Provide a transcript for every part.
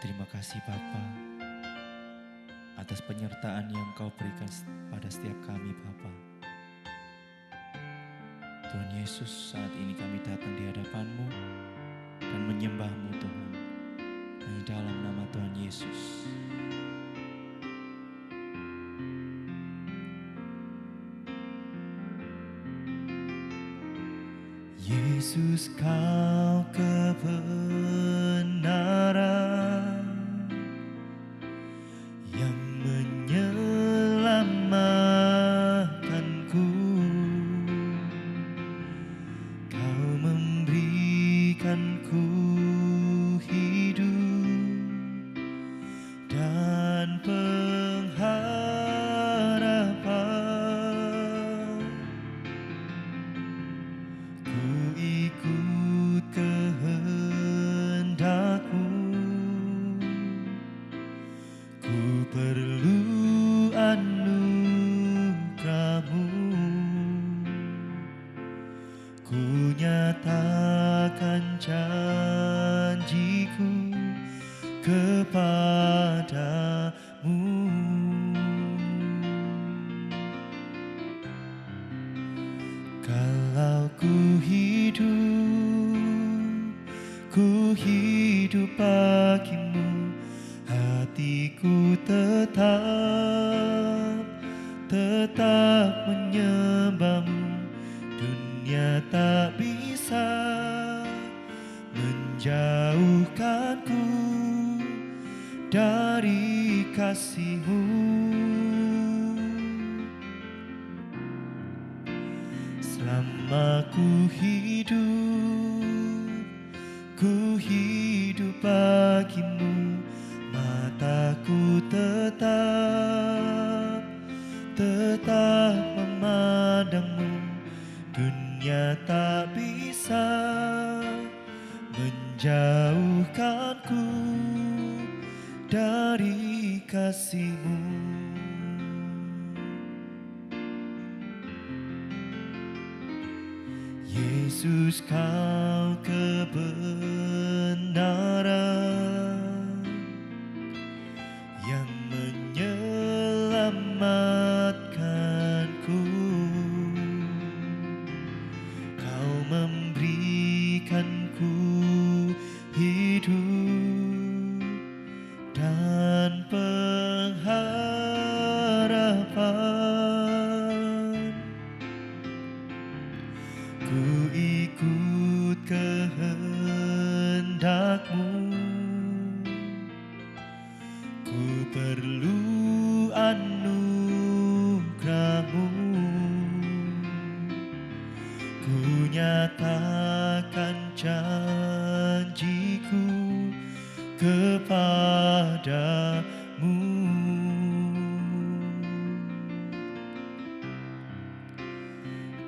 Terima kasih Bapa atas penyertaan yang Kau berikan pada setiap kami Bapa. Tuhan Yesus, saat ini kami datang di hadapan-Mu dan menyembah-Mu Tuhan. Hanya dalam nama Tuhan Yesus. Yesus, Kau kebenaran yang menyelamatkanku. Kau memberikanku hidup dan pengharapan. Ku ikut kehendak-Mu, ku perlu anugerah-Mu. Ku nyatakan janjiku kepadamu. Kalau ku hidup bagi-Mu, hatiku tetap menyembah-Mu. Dunia tak bisa menjauhkanku dari kasih-Mu. Selama ku hidup bagi-Mu, mataku tetap memandang-Mu. Dunia tak bisa menjauhkanku dari kasih-Mu. Yesus, Kau kebenaran yang menyelamatkanku. Kau memberikanku hidup dan pengharapan. Ku ikut kehendak-Mu, ku perlu anugerah-Mu. Ku nyatakan janjiku kepadamu.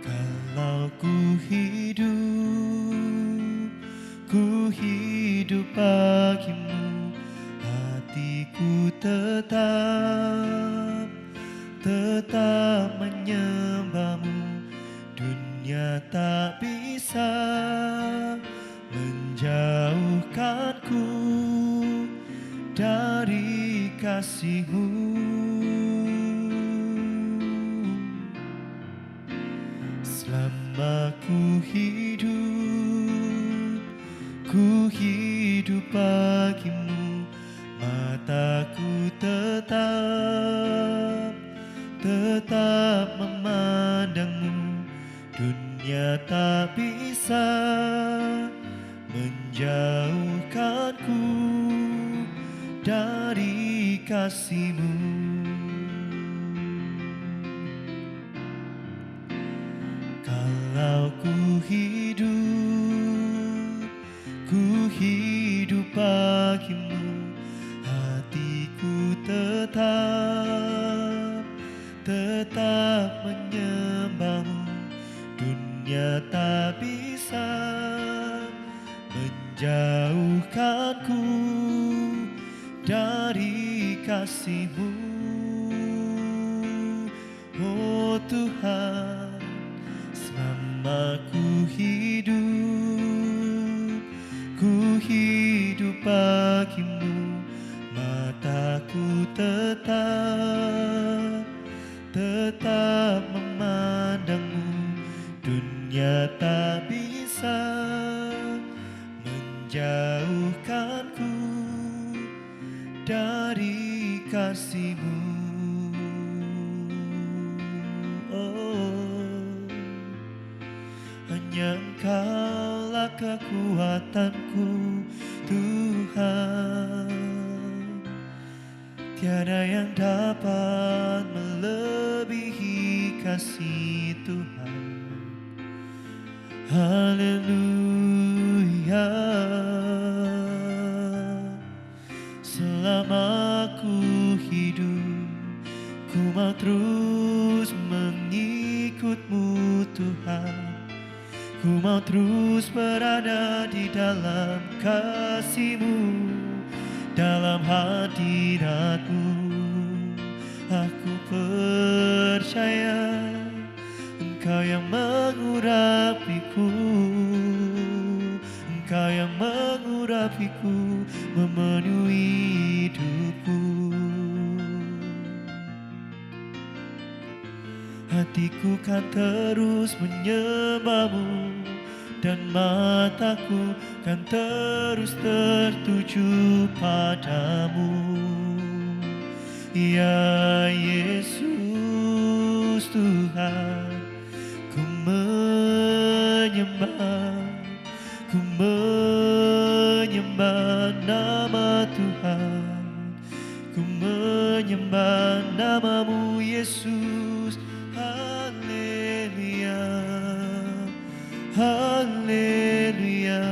Kalau ku hidup bagi-Mu, hatiku tetap menyembah-Mu. Dunia tak bisa menjauhkanku dari kasih-Mu. Selama ku hidup bagi-Mu, mataku tetap memandang-Mu. Dunia tak bisa menjauhkanku dari kasih-Mu. Kalau ku hidup bagi-Mu, hatiku tetap menyembah-Mu. Dunia tak bisa menjauhkanku dari kasih-Mu. Oh Tuhan, selama ku hidup bagi-Mu, dunia tak bisa menjauhkanku dari kasih-Mu. Oh, hanya Engkaulah kekuatanku, Tuhan. Tiada yang dapat melebihi kasih Tuhan. Haleluya. Selama ku hidup, ku mau terus mengikut-Mu Tuhan. Ku mau terus berada di dalam kasih-Mu, dalam hadirat-Mu. Aku percaya Engkau yang mengurapiku, Engkau yang mengurapiku, memenuhi hidupku. Hatiku kan terus menyembah-Mu, dan mataku kan terus tertuju padamu. Ya Yesus Tuhan, ku menyembah nama Tuhan, ku menyembah nama-Mu Yesus. Haleluya, haleluya,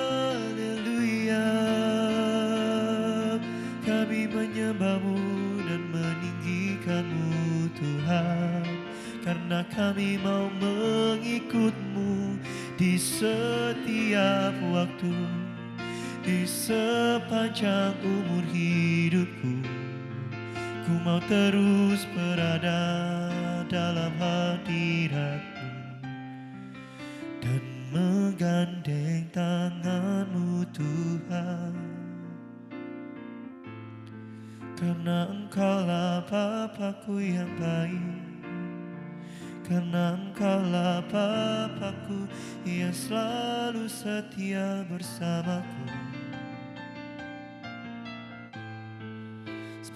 haleluya. Kami menyembah-Mu dan meninggikan-Mu Tuhan, karena kami mau mengikut-Mu di setiap waktu, di sepanjang umur hidupku. Ku mau terus berada dalam hadirat-Mu dan menggandeng tangan-Mu Tuhan. Karena Engkaulah Bapa-Ku yang baik, karena Engkaulah Bapa-Ku yang selalu setia bersamaku.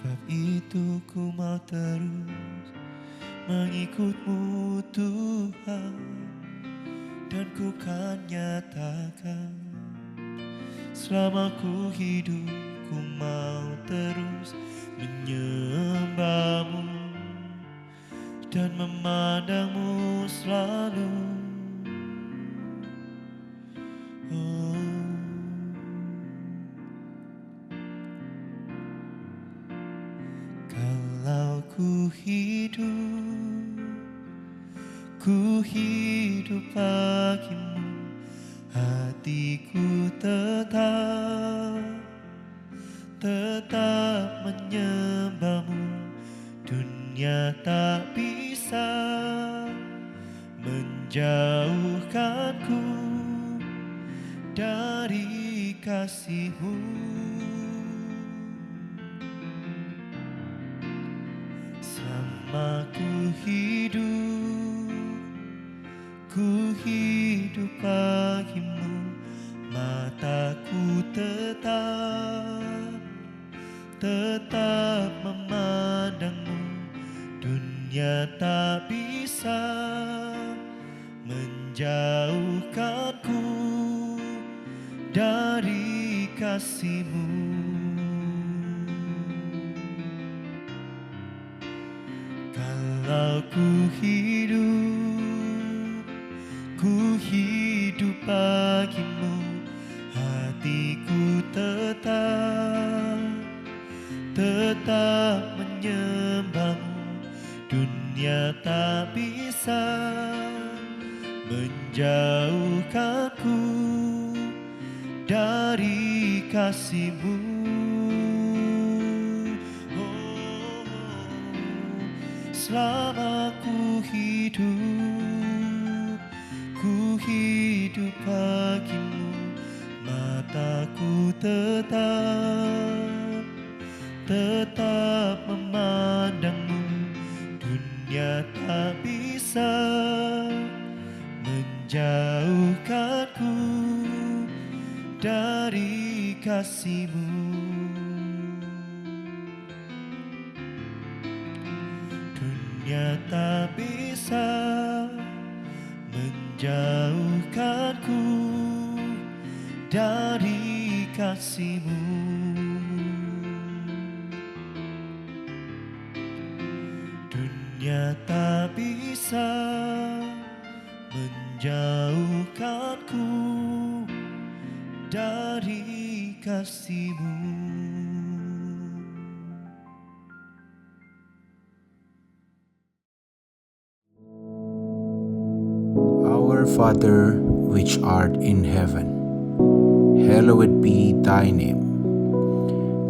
Sebab itu ku mau terus mengikut-Mu Tuhan, dan ku kan nyatakan selama ku hidup, ku mau terus menyembah-Mu dan memandang-Mu selalu. Oh, kalau ku hidup bagi-Mu, hatiku tetap menyembah-Mu. Dunia tak bisa menjauhkanku dari kasih-Mu. Selama ku hidup bagi-Mu, mataku tetap memandang-Mu. Dunia tak bisa menjauhkanku dari kasih-Mu. Kalau ku hidup bagi-Mu, hatiku tetap menyembah-Mu. Dunia tak bisa menjauhkanku dari kasih-Mu. Oh, selama ku hidup bagi-Mu, mataku tetap memandang-Mu. Dunia tak bisa bisa menjauhkanku dari kasih-Mu. Dunia tak bisa menjauhkanku dari kasih-Mu. Dunia tak bisa menjauhkanku dari kasih-Mu. Our Father, which art in heaven, hallowed be thy name.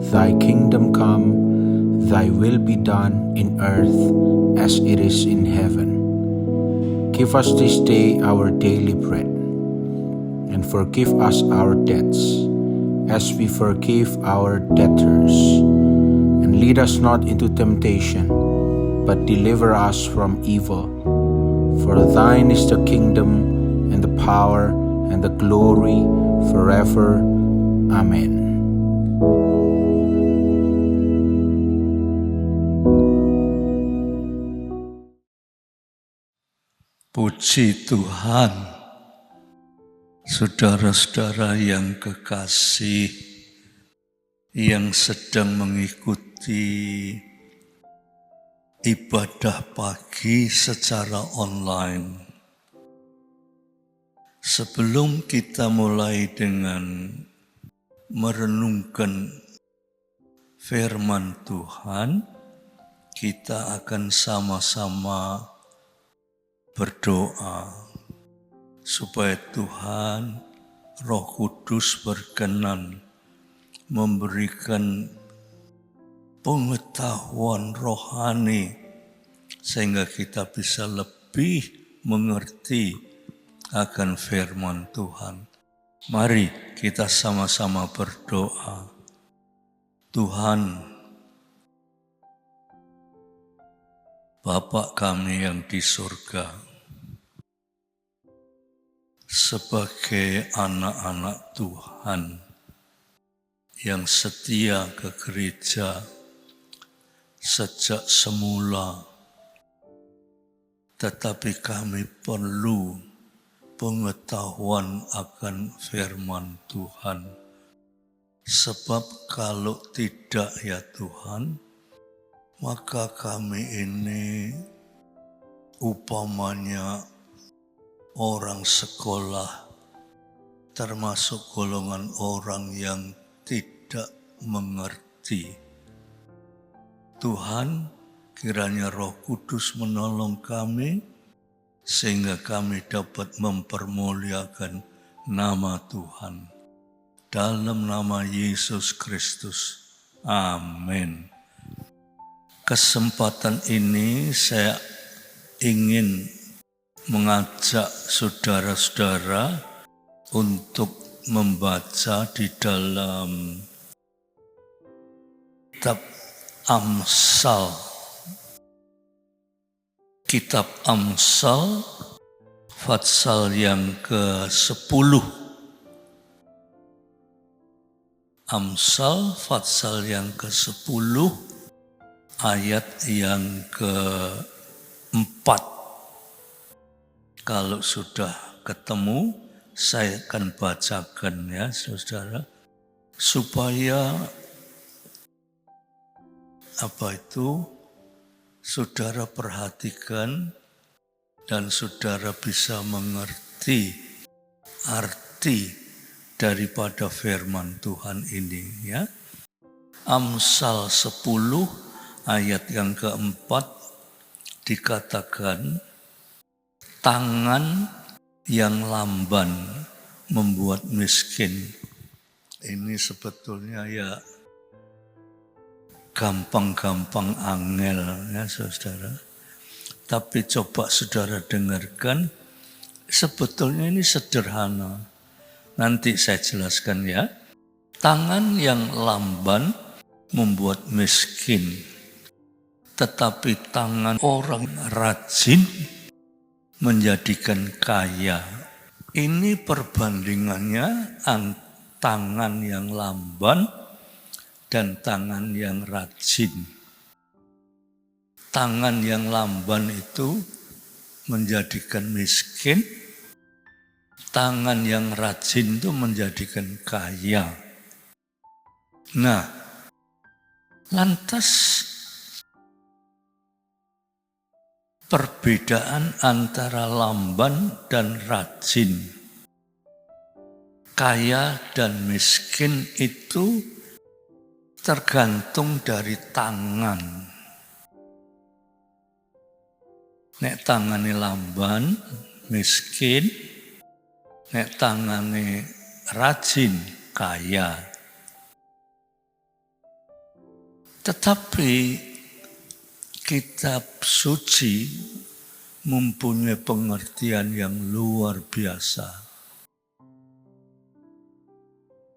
Thy kingdom come, thy will be done in earth as it is in heaven. Give us this day our daily bread, and forgive us our debts, as we forgive our debtors. And lead us not into temptation, but deliver us from evil. For thine is the kingdom, and the power, and the glory, forever. Amen. Puji Tuhan, saudara-saudara yang kekasih, yang sedang mengikuti ibadah pagi secara online. Sebelum kita mulai dengan merenungkan firman Tuhan, kita akan sama-sama berdoa supaya Tuhan Roh Kudus berkenan memberikan pengetahuan rohani sehingga kita bisa lebih mengerti akan firman Tuhan. Mari kita sama-sama berdoa. Tuhan, Bapa kami yang di surga, sebagai anak-anak Tuhan yang setia ke gereja sejak semula, tetapi kami perlu pengetahuan akan firman Tuhan. Sebab kalau tidak ya Tuhan, maka kami ini upamanya orang sekolah, termasuk golongan orang yang tidak mengerti. Tuhan, kiranya Roh Kudus menolong kami, sehingga kami dapat mempermuliakan nama Tuhan. Dalam nama Yesus Kristus. Amin. Kesempatan ini saya ingin mengajak saudara-saudara untuk membaca di dalam kitab Amsal. Kitab Amsal, pasal yang ke-10. Amsal, pasal yang ke-10, ayat yang ke-4. Kalau sudah ketemu, saya akan bacakan ya saudara, supaya saudara perhatikan dan saudara bisa mengerti arti daripada firman Tuhan ini ya. Amsal 10 ayat yang ke-4 dikatakan, tangan yang lamban membuat miskin. Ini sebetulnya ya gampang-gampang angel ya saudara. Tapi coba saudara dengarkan, sebetulnya ini sederhana. Nanti saya jelaskan ya. Tangan yang lamban membuat miskin, tetapi tangan orang rajin menjadikan kaya. Ini perbandingannya tangan yang lamban dan tangan yang rajin. Tangan yang lamban itu menjadikan miskin, tangan yang rajin itu menjadikan kaya. Nah, lantas perbedaan antara lamban dan rajin, kaya dan miskin itu tergantung dari tangan. Nek tangane lamban, miskin. Nek tangane rajin, kaya. Tetapi kitab suci mempunyai pengertian yang luar biasa.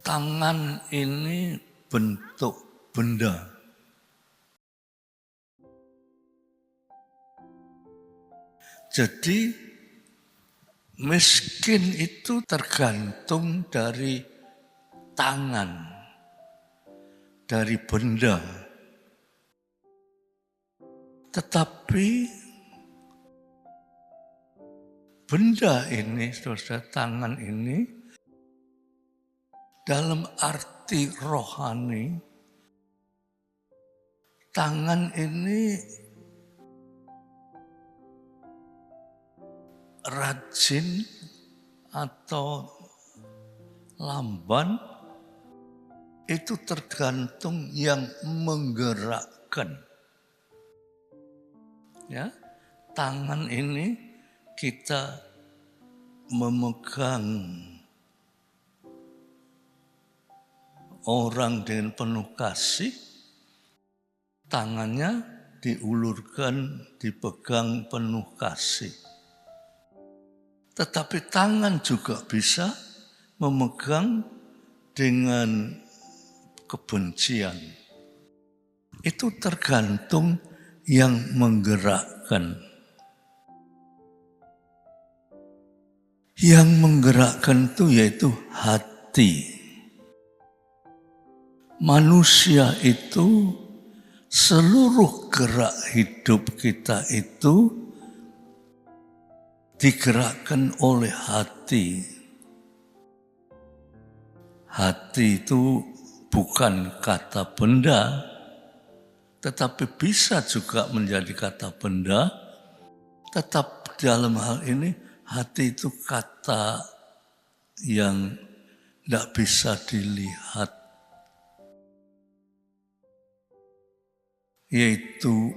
Tangan ini bentuk benda. Jadi miskin itu tergantung dari tangan, dari benda. Tetapi benda ini, saudara, tangan ini dalam arti rohani, tangan ini rajin atau lamban itu tergantung yang menggerakkan. Ya, tangan ini kita memegang orang dengan penuh kasih, tangannya diulurkan, dipegang penuh kasih. Tetapi tangan juga bisa memegang dengan kebencian. Itu tergantung yang menggerakkan. Yang menggerakkan itu yaitu hati. Manusia itu seluruh gerak hidup kita itu digerakkan oleh hati. Hati itu bukan kata benda, tetapi bisa juga menjadi kata benda. Tetap dalam hal ini, hati itu kata yang tidak bisa dilihat. Yaitu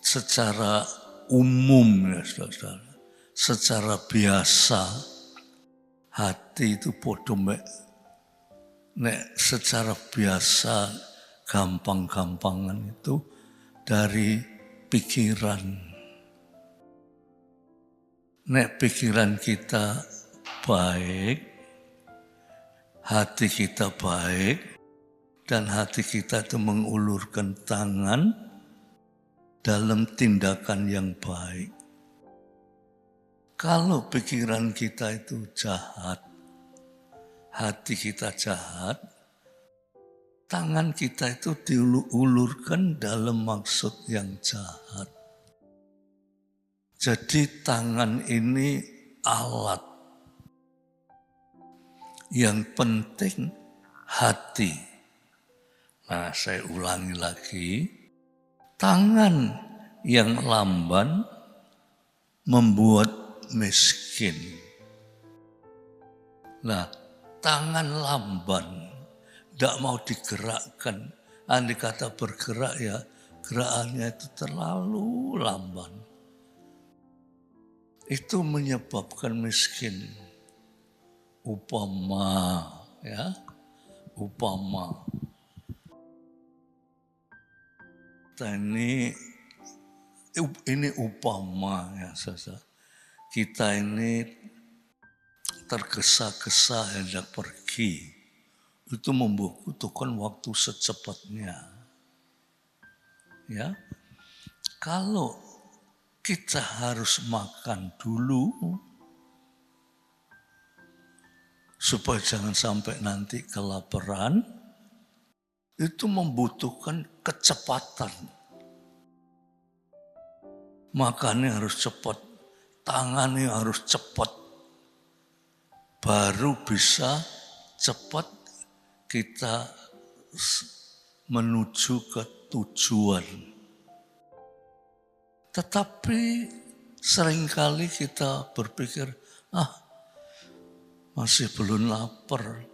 secara umum, ya saudara, secara biasa hati itu podo nek secara biasa gampang-gampangan itu dari pikiran. Nek pikiran kita baik, hati kita baik, dan hati kita itu mengulurkan tangan dalam tindakan yang baik. Kalau pikiran kita itu jahat, hati kita jahat, tangan kita itu diulurkan dalam maksud yang jahat. Jadi tangan ini alat. Yang penting hati. Nah, saya ulangi lagi. Tangan yang lamban membuat miskin. Nah, tangan lamban tidak mau digerakkan. Andai kata bergerak ya, gerakannya itu terlalu lamban. Itu menyebabkan miskin. Upama, ya, upama. Ini upama ya saudara. Kita ini tergesa-gesa hendak pergi. Itu membutuhkan waktu secepatnya. Ya, kalau kita harus makan dulu supaya jangan sampai nanti kelaparan. Itu membutuhkan kecepatan. Makannya harus cepat, tangannya harus cepat. Baru bisa cepat kita menuju ke tujuan. Tetapi seringkali kita berpikir, masih belum lapar.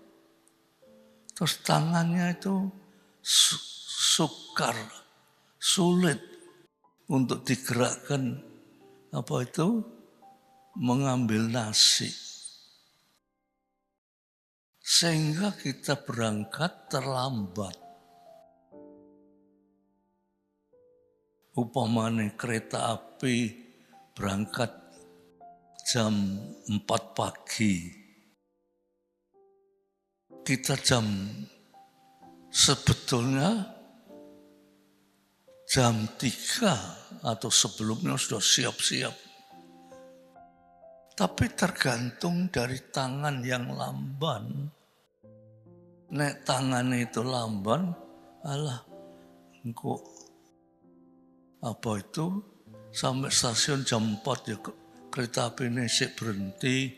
Terus tangannya itu sukar, sulit untuk digerakkan mengambil nasi. Sehingga kita berangkat terlambat. Umpamanya kereta api berangkat jam 4 pagi. Kita sebetulnya jam 3 atau sebelumnya sudah siap-siap. Tapi tergantung dari tangan yang lamban. Nek tangan itu lamban, sampai stasiun jam 4 ya kereta api ini berhenti,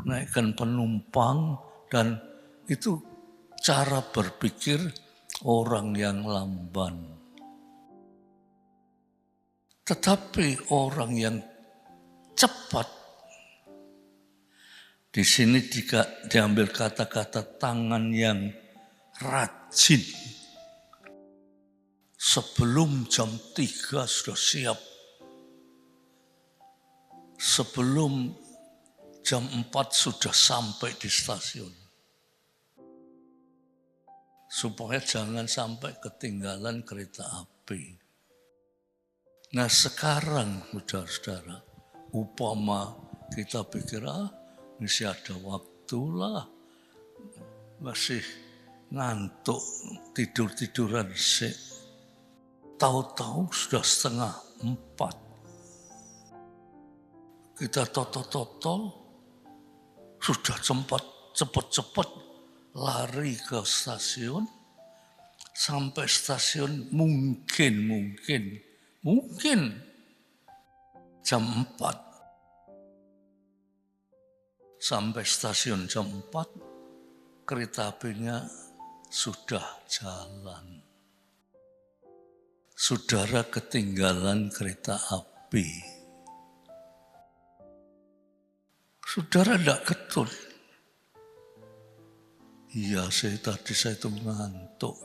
naikkan penumpang, dan itu cara berpikir orang yang lamban. Tetapi orang yang cepat, di sini diambil kata-kata tangan yang rajin. Sebelum jam 3 sudah siap. Sebelum jam 4 sudah sampai di stasiun. Supaya jangan sampai ketinggalan kereta api. Nah sekarang saudara-saudara, upama kita pikir masih ada waktu lah, masih ngantuk, tidur-tiduran sih. Tahu-tahu sudah 3:30. Kita totol-totol, sudah cepat-cepat lari ke stasiun. Sampai stasiun mungkin jam 4. Sampai stasiun jam 4, kereta apinya sudah jalan. Saudara ketinggalan kereta api. Saudara tidak ketun. Iya, saya itu ngantuk.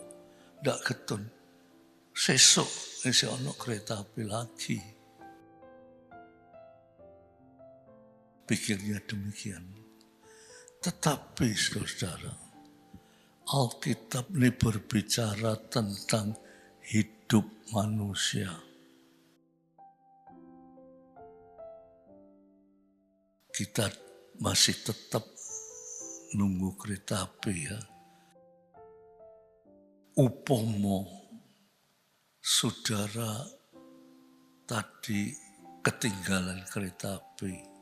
Tidak ketun. Sesuk isi ono kereta api lagi. Pikirnya demikian. Tetapi saudara, Alkitab ini berbicara tentang hidup manusia. Kita masih tetap nunggu kereta api ya. Upomo saudara tadi ketinggalan kereta api.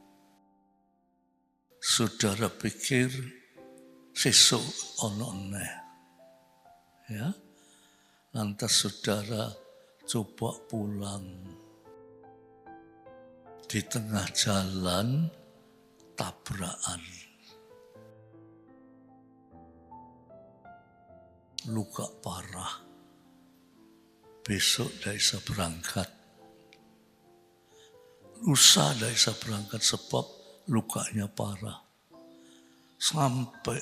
Saudara pikir sesuk ono neh. Ya. Lantas saudara coba pulang. Di tengah jalan tabrakan. Luka parah. Besok tidak bisa berangkat. Lusa tidak bisa berangkat sebab lukanya parah. Sampai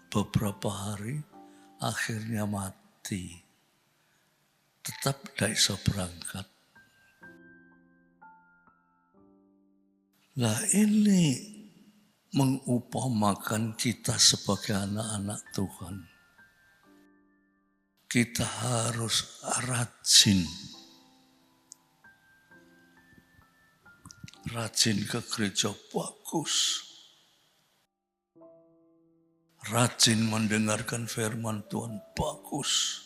beberapa hari akhirnya mati. Tetap tidak bisa berangkat. Nah ini mengupamakan kita sebagai anak-anak Tuhan. Kita harus rajin. Rajin ke gereja bagus. Rajin mendengarkan firman Tuhan bagus.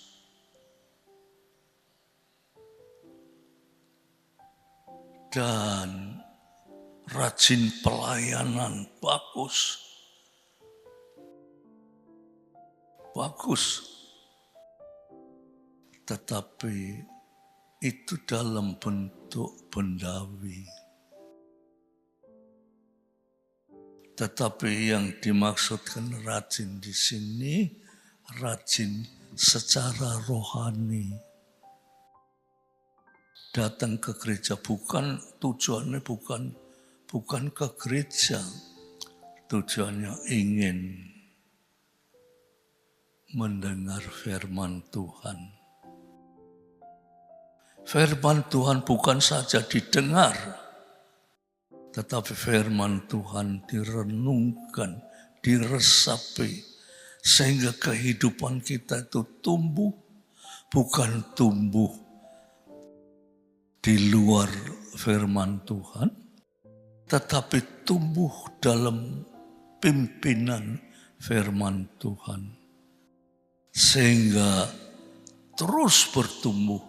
dan rajin pelayanan, bagus. Tetapi itu dalam bentuk bendawi. Tetapi yang dimaksudkan rajin di sini, rajin secara rohani. Datang ke gereja tujuannya bukan ke gereja, tujuannya ingin mendengar firman Tuhan. Firman Tuhan bukan saja didengar, tetapi firman Tuhan direnungkan, diresapi, sehingga kehidupan kita itu tumbuh, bukan tumbuh di luar firman Tuhan, tetapi tumbuh dalam pimpinan firman Tuhan. Sehingga terus bertumbuh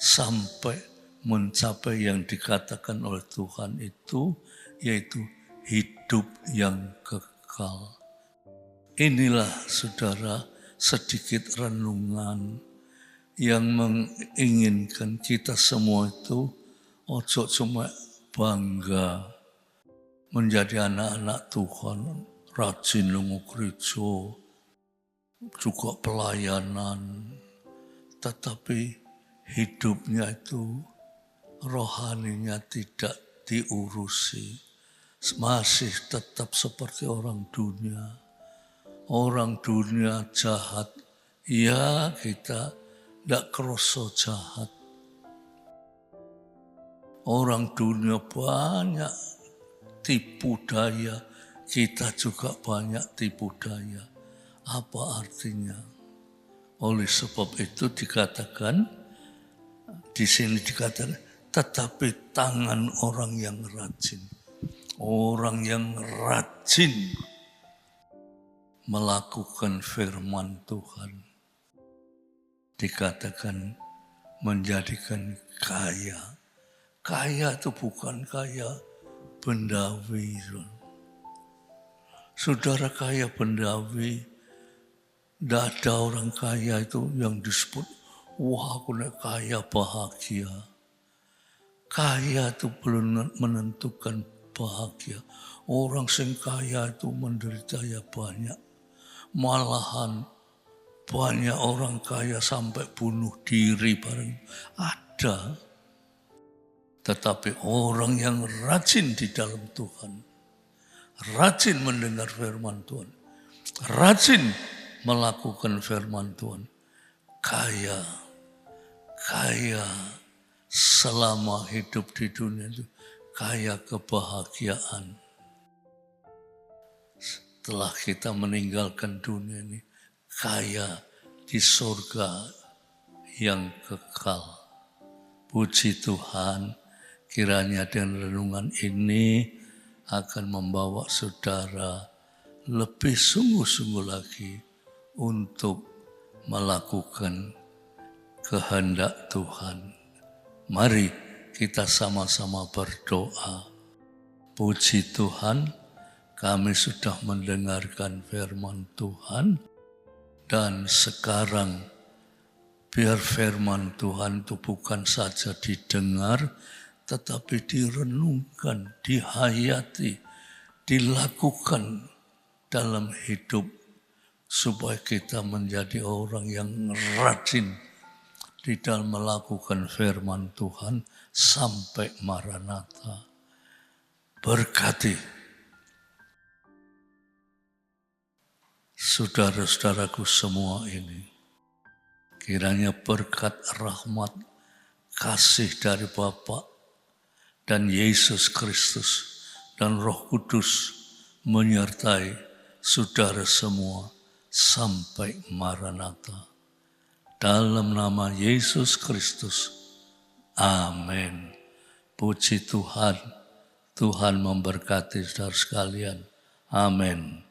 sampai mencapai yang dikatakan oleh Tuhan itu, yaitu hidup yang kekal. Inilah saudara sedikit renungan yang menginginkan kita semua itu ojo cuma bangga menjadi anak-anak Tuhan, rajin lungo gereja, juga pelayanan, tetapi hidupnya itu rohaninya tidak diurusi, masih tetap seperti orang dunia. Orang dunia jahat, ya kita tidak kerasa jahat. Orang dunia banyak tipu daya, kita juga banyak tipu daya. Apa artinya? Oleh sebab itu dikatakan, di sini dikatakan, tetapi tangan orang yang rajin. Orang yang rajin melakukan firman Tuhan dikatakan menjadikan kaya. Kaya itu bukan kaya bendawi. Saudara, kaya bendawi, tidak ada orang kaya itu yang disebut, wah aku kaya bahagia. Kaya itu belum menentukan bahagia. Orang sing kaya itu menderita ya banyak. Malahan banyak orang kaya sampai bunuh diri bareng. Ada. Tetapi orang yang rajin di dalam Tuhan, rajin mendengar firman Tuhan, rajin melakukan firman Tuhan, kaya selama hidup di dunia itu, kaya kebahagiaan. Setelah kita meninggalkan dunia ini, kaya di surga yang kekal. Puji Tuhan, kiranya dengan renungan ini akan membawa saudara lebih sungguh-sungguh lagi untuk melakukan kehendak Tuhan. Mari kita sama-sama berdoa. Puji Tuhan, kami sudah mendengarkan firman Tuhan, dan sekarang biar firman Tuhan itu bukan saja didengar, tetapi direnungkan, dihayati, dilakukan dalam hidup, supaya kita menjadi orang yang rajin di dalam melakukan firman Tuhan sampai Maranatha. Berkati saudara-saudaraku semua ini, kiranya berkat rahmat kasih dari Bapa dan Yesus Kristus dan Roh Kudus menyertai saudara semua sampai Maranatha. Dalam nama Yesus Kristus, amin. Puji Tuhan, Tuhan memberkati saudara sekalian. Amin.